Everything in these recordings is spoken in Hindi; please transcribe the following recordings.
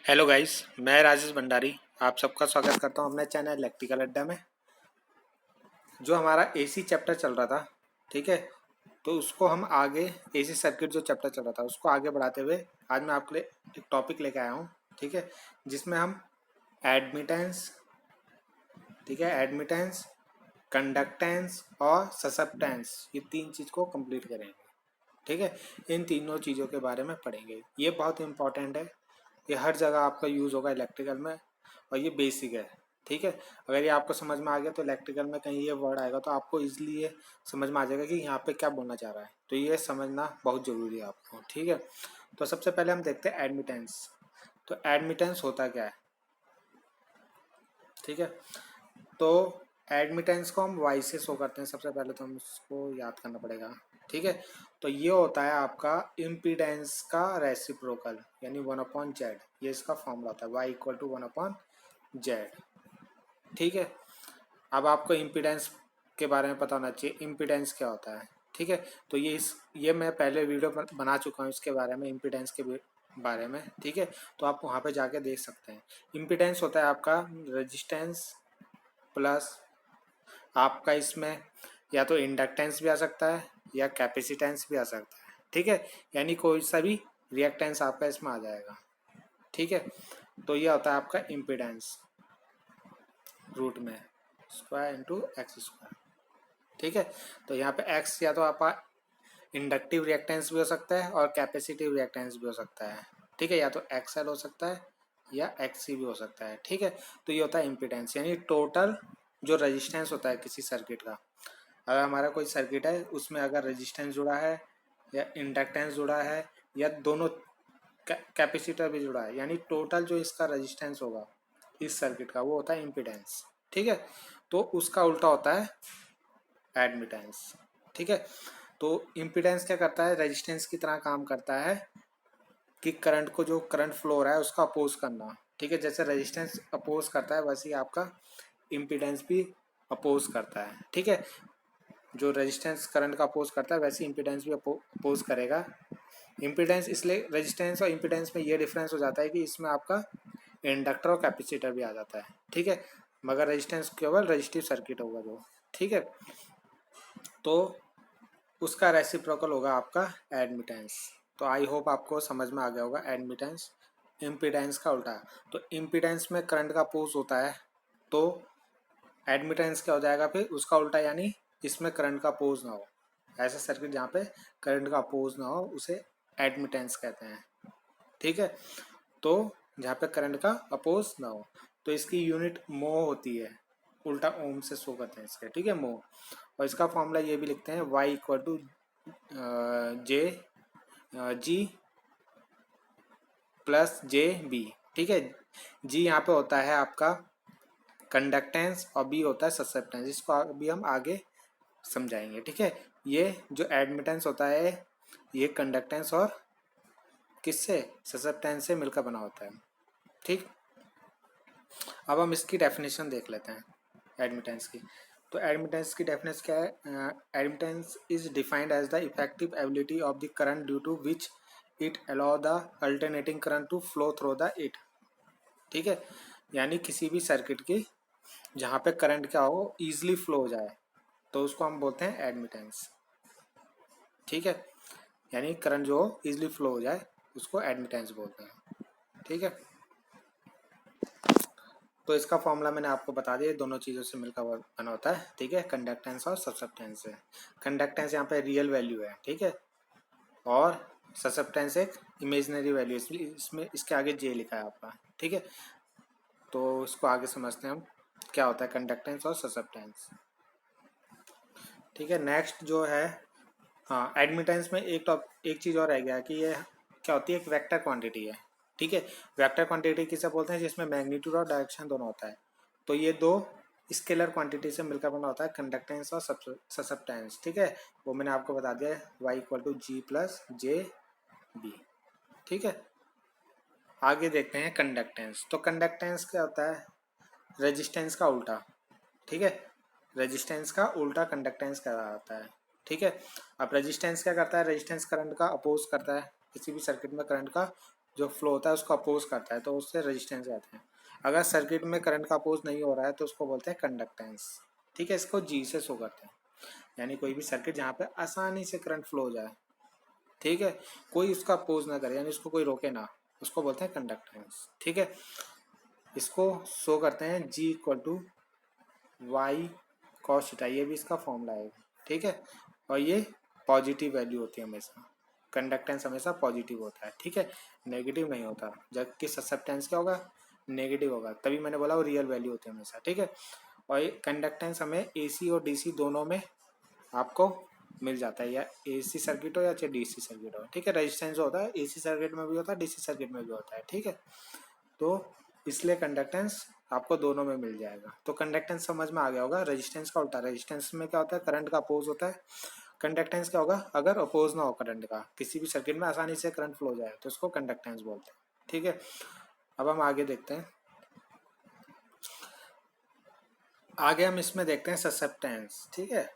हेलो गाइस, मैं राजेश भंडारी आप सबका स्वागत करता हूं अपने चैनल इलेक्ट्रिकल अड्डा में। जो हमारा एसी चैप्टर चल रहा था, ठीक है, तो उसको हम आगे एसी सर्किट जो चैप्टर चल रहा था उसको आगे बढ़ाते हुए आज मैं आपके लिए एक टॉपिक लेके आया हूं, ठीक है, जिसमें हम एडमिटेंस, ठीक है, एडमिटेंस, कंडक्टेंस और ससेप्टेंस ये तीन चीज़ को कंप्लीट करेंगे। ठीक है, इन तीनों चीज़ों के बारे में पढ़ेंगे। ये बहुत इंपॉर्टेंट है, ये हर जगह आपका यूज़ होगा इलेक्ट्रिकल में और ये बेसिक है। ठीक है, अगर ये आपको समझ में आ गया तो इलेक्ट्रिकल में कहीं ये वर्ड आएगा तो आपको इजीली ये समझ में आ जाएगा कि यहाँ पे क्या बोलना चाह रहा है, तो ये समझना बहुत ज़रूरी है आपको। ठीक है, तो सबसे पहले हम देखते हैं एडमिटेंस। तो एडमिटेंस होता क्या है? ठीक है, तो एडमिटेंस को हम वाई से शो करते हैं। सबसे पहले तो हम उसको याद करना पड़ेगा। ठीक है, तो ये होता है आपका इम्पीडेंस का रेसिप्रोकल यानी 1/z। ये इसका फॉर्मूला होता है y=1/z। ठीक है, अब आपको इम्पीडेंस के बारे में पता होना चाहिए, इम्पीडेंस क्या होता है। ठीक है, तो ये मैं पहले वीडियो बना चुका हूँ इसके बारे में, इम्पीडेंस के बारे में। ठीक है, तो आप वहाँ पे जाके देख सकते हैं। इम्पीडेंस होता है आपका रेजिस्टेंस प्लस आपका इसमें या तो इंडक्टेंस भी आ सकता है या कैपेसिटेंस भी आ सकता है। ठीक है, यानी कोई सा भी रिएक्टेंस आपका इसमें आ जाएगा। ठीक है, तो ये होता है आपका इम्पीडेंस रूट में स्क्वायर इंटू एक्स स्क्वायर। ठीक है, तो यहाँ पे एक्स या तो आपका इंडक्टिव रिएक्टेंस भी हो सकता है और कैपेसिटिव रिएक्टेंस भी हो सकता है। ठीक है, या तो एक्सएल हो सकता है या एक्ससी भी हो सकता है। ठीक है, तो ये होता है इम्पीडेंस यानी टोटल जो रेजिस्टेंस होता है किसी सर्किट का। अगर हमारा कोई सर्किट है उसमें अगर रेजिस्टेंस जुड़ा है या इंडक्टेंस जुड़ा है या दोनों कैपेसिटर भी जुड़ा है, यानी टोटल जो इसका रेजिस्टेंस होगा इस सर्किट का वो होता है इम्पीडेंस। ठीक है, तो उसका उल्टा होता है एडमिटेंस। ठीक है, तो इम्पीडेंस क्या करता है? रेजिस्टेंस की तरह काम करता है कि करंट को, जो करंट फ्लो हो रहा है उसका अपोज करना। ठीक है, जैसे रेजिस्टेंस अपोज करता है वैसे ही आपका इम्पीडेंस भी अपोज करता है। ठीक है, जो रेजिस्टेंस करंट का अपोज करता है वैसे इम्पीडेंस भी अपोज करेगा। इम्पीडेंस इसलिए, रेजिस्टेंस और इम्पीडेंस में ये डिफरेंस हो जाता है कि इसमें आपका इंडक्टर और कैपेसिटर भी आ जाता है। ठीक है, मगर रेजिस्टेंस केवल रजिस्टिव सर्किट होगा जो। ठीक है, तो उसका रेसिप्रोकल होगा आपका एडमिटेंस। तो आई होप आपको समझ में आ गया होगा एडमिटेंस इम्पीडेंस का उल्टा। तो इम्पीडेंस में करंट का अपोज होता है तो एडमिटेंस क्या हो जाएगा फिर उसका उल्टा, यानी इसमें करंट का अपोज ना हो। ऐसा सर्किट जहाँ पे करंट का अपोज ना हो उसे एडमिटेंस कहते हैं। ठीक है, तो जहाँ पे करंट का अपोज ना हो तो इसकी यूनिट मो होती है, उल्टा ओम से शो करते हैं इसके। ठीक है, मो। और इसका फॉर्मूला ये भी लिखते हैं y=J प्लस JB। ठीक है, जी यहाँ पे होता है आपका कंडक्टेंस और बी होता है ससेप्टेंस। इसको अभी हम आगे समझाएंगे। ठीक है, ये जो एडमिटेंस होता है ये कंडक्टेंस और किससे, ससेप्टेंस से मिलकर बना होता है। ठीक, अब हम इसकी डेफिनेशन देख लेते हैं एडमिटेंस की। तो एडमिटेंस की डेफिनेशन क्या है? Admittance is defined as the effective ability of the current due to which it allow the alternating current to flow through the it. ठीक है, यानी किसी भी सर्किट की जहाँ पे करंट क्या हो, ईजिली फ्लो हो जाए, तो उसको हम बोलते हैं एडमिटेंस। ठीक है, यानी करंट जो हो ईजिली फ्लो हो जाए उसको एडमिटेंस बोलते हैं। ठीक है, तो इसका फॉर्मूला मैंने आपको बता दिया, दोनों चीज़ों से मिलकर बना होता है। ठीक है, कंडक्टेंस और ससेप्टेंस से। कंडक्टेंस यहाँ पे रियल वैल्यू है, ठीक है, और ससेप्टेंस एक इमेजिनरी वैल्यू, इसमें इसके आगे जे लिखा है आपका। ठीक है, तो इसको आगे समझते हैं हम क्या होता है कंडक्टेंस और ससेप्टेंस। ठीक है, नेक्स्ट जो है, हाँ, एडमिटेंस में एक चीज़ और रह गया कि ये क्या होती है, एक वेक्टर क्वांटिटी है। ठीक है, वेक्टर क्वांटिटी किसे बोलते हैं? जिसमें मैग्नीट्यूड और डायरेक्शन दोनों होता है। तो ये दो स्केलर क्वांटिटी से मिलकर बना होता है कंडक्टेंस और ससेप्टेंस। ठीक है, वो मैंने आपको बता दिया है y=G प्लस JB। ठीक है, आगे देखते हैं कंडक्टेंस। तो कंडक्टेंस क्या होता है? रेजिस्टेंस का उल्टा। ठीक है, रेजिस्टेंस का उल्टा कंडक्टेंस कहलाता है। ठीक है, अब रेजिस्टेंस क्या करता है? रेजिस्टेंस करंट का अपोज करता है, किसी भी सर्किट में करंट का जो फ्लो होता है उसको अपोज करता है, तो उससे रेजिस्टेंस कहते हैं। अगर सर्किट में करंट का अपोज नहीं हो रहा है तो उसको बोलते हैं कंडक्टेंस। ठीक है, इसको जी से शो करते हैं, यानी कोई भी सर्किट जहाँ पे आसानी से करंट फ्लो हो जाए, ठीक है, कोई उसका अपोज ना करे, यानी उसको कोई रोके ना, उसको बोलते हैं कंडक्टेंस। ठीक है, इसको शो करते हैं G equal to Y cos theta, ये भी इसका फॉर्मूला है। ठीक है, और ये पॉजिटिव वैल्यू होती है हमेशा, कंडक्टेंस हमेशा पॉजिटिव होता है। ठीक है, नेगेटिव नहीं होता, जबकि ससेप्टेंस क्या होगा, नेगेटिव होगा, तभी मैंने बोला वो रियल वैल्यू होती है हमेशा। ठीक है, और ये कंडक्टेंस हमें एसी और डीसी दोनों में आपको मिल जाता है, या एसी सर्किट हो या चाहे डीसी सर्किट हो। ठीक है, रेजिस्टेंस होता है एसी सर्किट में भी होता है, डीसी सर्किट में भी होता है। ठीक है, तो इसलिए कंडक्टेंस आपको दोनों में मिल जाएगा। तो कंडक्टेंस समझ में आ गया होगा। रेजिस्टेंस का उल्टा, रेजिस्टेंस में क्या होता है, करंट का अपोज होता है। कंडक्टेंस क्या होगा, अगर अपोज ना हो करंट का, किसी भी सर्किट में आसानी से करंट फ्लो हो जाए तो उसको कंडक्टेंस बोलते हैं। ठीक है, अब हम आगे देखते हैं। आगे हम इसमें देखते हैं ससेप्टेंस। ठीक है,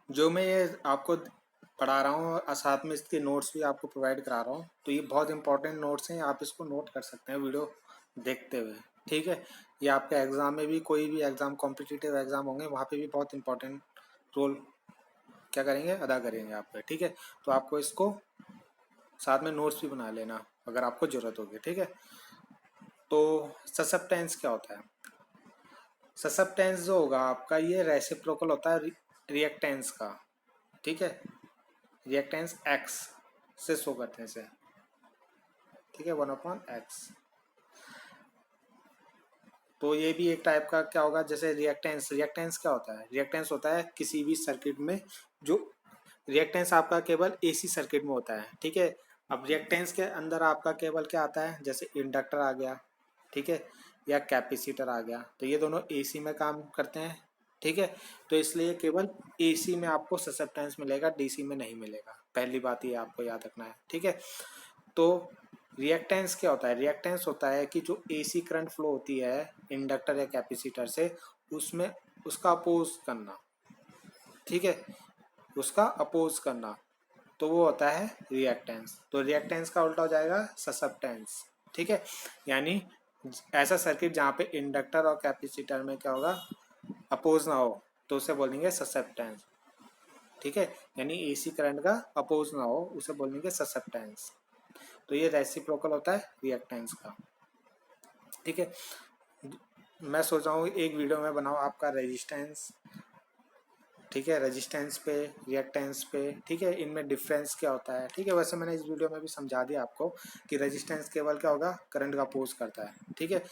जो मैं ये आपको पढ़ा रहा हूँ और साथ में इसके नोट्स भी आपको प्रोवाइड करा रहा हूँ, तो ये बहुत इंपॉर्टेंट नोट्स हैं, आप इसको नोट कर सकते हैं वीडियो देखते हुए। ठीक है, ये आपके एग्जाम में भी, कोई भी एग्जाम, कॉम्पिटिटिव एग्जाम होंगे वहाँ पे भी बहुत इंपॉर्टेंट रोल क्या करेंगे, अदा करेंगे आप पे। ठीक है, तो आपको इसको साथ में नोट्स भी बना लेना अगर आपको ज़रूरत होगी। ठीक है, तो ससेप्टेंस क्या होता है, ससेप्टेंस जो होगा आपका, ये रेसिप्रोकल होता है रिएक्टेंस का। ठीक है, रिएक्टेंस एक्स से शो करते हैं इसे। ठीक है, 1/x। तो ये भी एक टाइप का क्या होगा, जैसे रिएक्टेंस, रिएक्टेंस क्या होता है, रिएक्टेंस होता है किसी भी सर्किट में, जो रिएक्टेंस आपका केवल एसी सर्किट में होता है। ठीक है, अब रिएक्टेंस के अंदर आपका केवल क्या आता है, जैसे इंडक्टर आ गया, ठीक है, या कैपेसिटर आ गया, तो ये दोनों एसी में काम करते हैं। ठीक है, तो इसलिए केवल एसी में आपको ससेप्टेंस मिलेगा, डीसी में नहीं मिलेगा, पहली बात ये आपको याद रखना है। ठीक है, तो रिएक्टेंस क्या होता है, रिएक्टेंस होता है कि जो एसी करंट फ्लो होती है इंडक्टर या कैपेसिटर से, उसमें उसका अपोज करना। ठीक है, उसका अपोज करना, तो वो होता है रिएक्टेंस। तो रिएक्टेंस का उल्टा हो जाएगा ससेप्टेंस। ठीक है, यानी ऐसा सर्किट जहाँ पे इंडक्टर और कैपेसिटर में क्या होगा, अपोज ना हो, तो उसे बोलेंगे ससेप्टेंस। ठीक है, यानी एसी करंट का अपोज ना हो, उसे बोलेंगे ससेप्टेंस। तो ये रेसिप्रोकल होता है रिएक्टेंस का। ठीक है, मैं सोच रहा हूँ एक वीडियो में बनाऊँ आपका रेजिस्टेंस। ठीक है, रेजिस्टेंस पे, रिएक्टेंस पे, ठीक है, इनमें डिफरेंस क्या होता है। ठीक है, वैसे मैंने इस वीडियो में भी समझा दिया आपको कि रेजिस्टेंस केवल क्या होगा, करंट का अपोज करता है। ठीक है,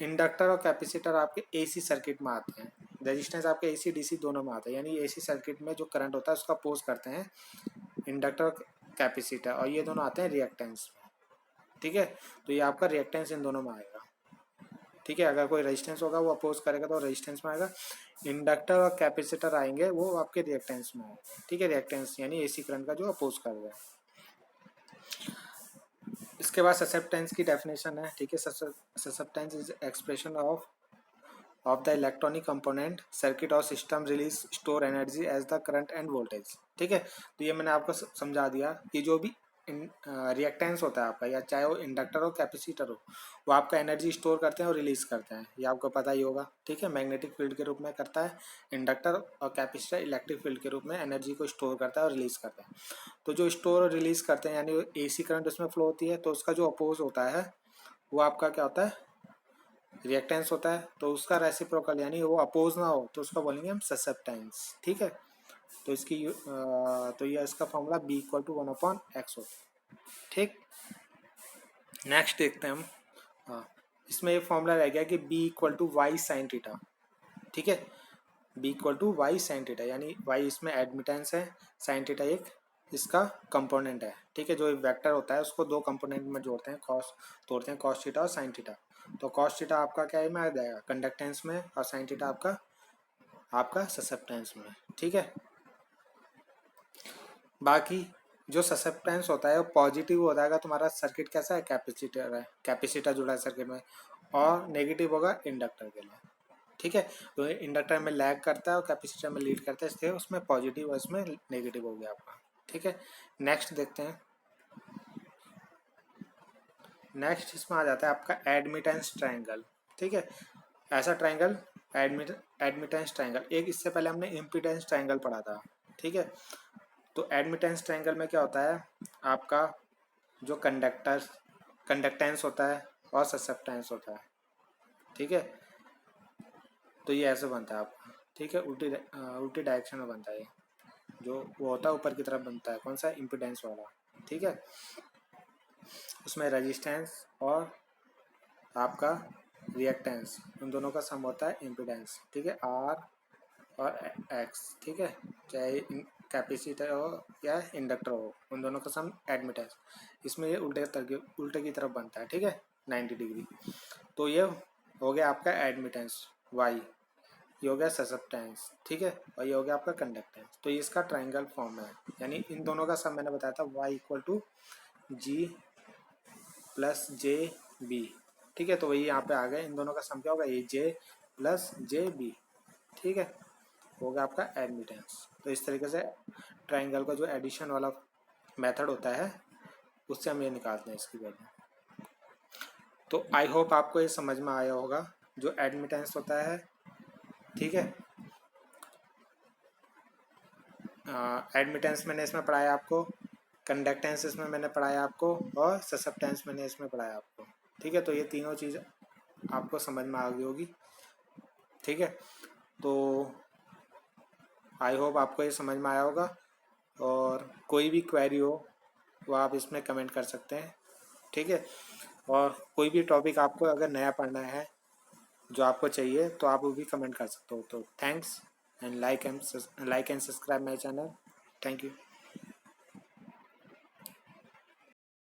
इंडक्टर और कैपेसिटर आपके एसी सर्किट में आते हैं, रेजिस्टेंस आपके एसी डीसी दोनों में आता है, यानी एसी सर्किट में जो करंट होता है उसका अपोज करते हैं इंडक्टर और कैपेसिटर, और ये दोनों आते हैं रिएक्टेंस में। ठीक है, तो ये आपका रिएक्टेंस इन दोनों में आएगा। ठीक है, अगर कोई रेजिस्टेंस होगा वो अपोज करेगा तो रेजिस्टेंस में आएगा, इंडक्टर और कैपेसिटर आएंगे वो आपके रिएक्टेंस में आएंगे। ठीक है, रिएक्टेंस यानी एसी करंट का जो अपोज कर रहा है। इसके बाद ससेप्टेंस की डेफिनेशन है। ठीक है, susceptance is expression of the electronic component circuit और system release store energy as the current and voltage. ठीक है, तो ये मैंने आपको समझा दिया कि जो भी रिएक्टेंस होता है आपका, या चाहे वो इंडक्टर हो कैपेसिटर हो, वो आपका एनर्जी स्टोर करते हैं और रिलीज करते हैं, ये आपको पता ही होगा। ठीक है, मैग्नेटिक फील्ड के रूप में करता है इंडक्टर, और कैपेसिटर इलेक्ट्रिक फील्ड के रूप में एनर्जी को स्टोर करता है और रिलीज करता है। तो जो स्टोर और रिलीज करते हैं, यानी एसी करंट उसमें फ्लो होती है, तो उसका जो अपोज होता है वो आपका क्या होता है, रिएक्टेंस होता है। तो उसका रेसिप्रोकल, यानी वो अपोज ना हो, तो उसका बोलेंगे हम ससेप्टेंस। ठीक है, तो इसकी तो ये इसका फॉर्मूला B = 1/x होता है। ठीक, नेक्स्ट देखते हैं हम। हाँ, इसमें ये फॉर्मूला रह गया कि B = y sin थीटा। ठीक है, B = y sin थीटा, यानी y इसमें एडमिटेंस है, sin थीटा एक इसका कंपोनेंट है। ठीक है, जो वेक्टर होता है उसको दो कंपोनेंट में जोड़ते हैं, तोड़ते हैं cos थीटा और sin थीटा। तो cos थीटा आपका क्या में आ जाएगा, कंडक्टेंस में, और sin थीटा आपका ससेप्टेंस में। ठीक है, बाकी जो ससेप्टेंस होता है वो पॉजिटिव हो जाएगा, तुम्हारा सर्किट कैसा है, कैपेसिटर है, कैपेसिटर जुड़ा है सर्किट में, और नेगेटिव होगा इंडक्टर के लिए। ठीक है, तो इंडक्टर में लैग करता है और कैपेसिटर में लीड करता है, इसलिए उसमें पॉजिटिव और इसमें नेगेटिव हो गया आपका। ठीक है, नेक्स्ट देखते हैं। नेक्स्ट इसमें आ जाता है आपका एडमिटेंस ट्रायंगल। ठीक है, ऐसा ट्रायंगल एडमिटेंस ट्रायंगल, एक इससे पहले हमने इम्पीडेंस ट्रायंगल पढ़ा था। ठीक है, तो एडमिटेंस ट्रायंगल में क्या होता है, आपका जो कंडक्टेंस होता है और ससेप्टेंस होता है। ठीक है, तो ये ऐसे बनता है आपका। ठीक है, उल्टी डायरेक्शन में बनता है ये, जो वो होता है ऊपर की तरफ बनता है, कौन सा, इम्पीडेंस वाला। ठीक है, उसमें रेजिस्टेंस और आपका रिएक्टेंस, उन दोनों का सम होता है इम्पीडेंस। ठीक है, आर और एक्स। ठीक है, चाहे कैपेसिटर हो या इंडक्टर हो, उन दोनों का सम एडमिटेंस। इसमें ये उल्टे की तरफ बनता है। ठीक है, 90 डिग्री। तो ये हो गया आपका एडमिटेंस वाई, ये हो गया ससेप्टेंस। ठीक है, और ये हो गया आपका कंडक्टेंस। तो ये इसका ट्रायंगल फॉर्म है, यानी इन दोनों का सम मैंने बताया था Y equal to G plus J B. ठीक है, तो वही यहाँ पे आ गया, इन दोनों का सम क्या होगा, ये जे प्लस जे बी। ठीक है, हो गया आपका एडमिटेंस। तो इस तरीके से ट्रायंगल का जो एडिशन वाला मेथड होता है, उससे हम ये निकालते हैं इसकी वैल्यू। तो आई होप आपको ये समझ में आया होगा जो एडमिटेंस होता है। ठीक है, एडमिटेंस मैंने इसमें पढ़ाया आपको, कंडक्टेंस इसमें मैंने पढ़ाया आपको, और ससेप्टेंस मैंने इसमें पढ़ाया आपको। ठीक है, तो ये तीनों चीज़ आपको समझ में आ गई होगी। ठीक है, तो आई होप आपको ये समझ में आया होगा, और कोई भी क्वेरी हो वो आप इसमें कमेंट कर सकते हैं। ठीक है, और कोई भी टॉपिक आपको अगर नया पढ़ना है जो आपको चाहिए, तो आप वो भी कमेंट कर सकते हो। तो thanks and like and subscribe my channel. Thank you.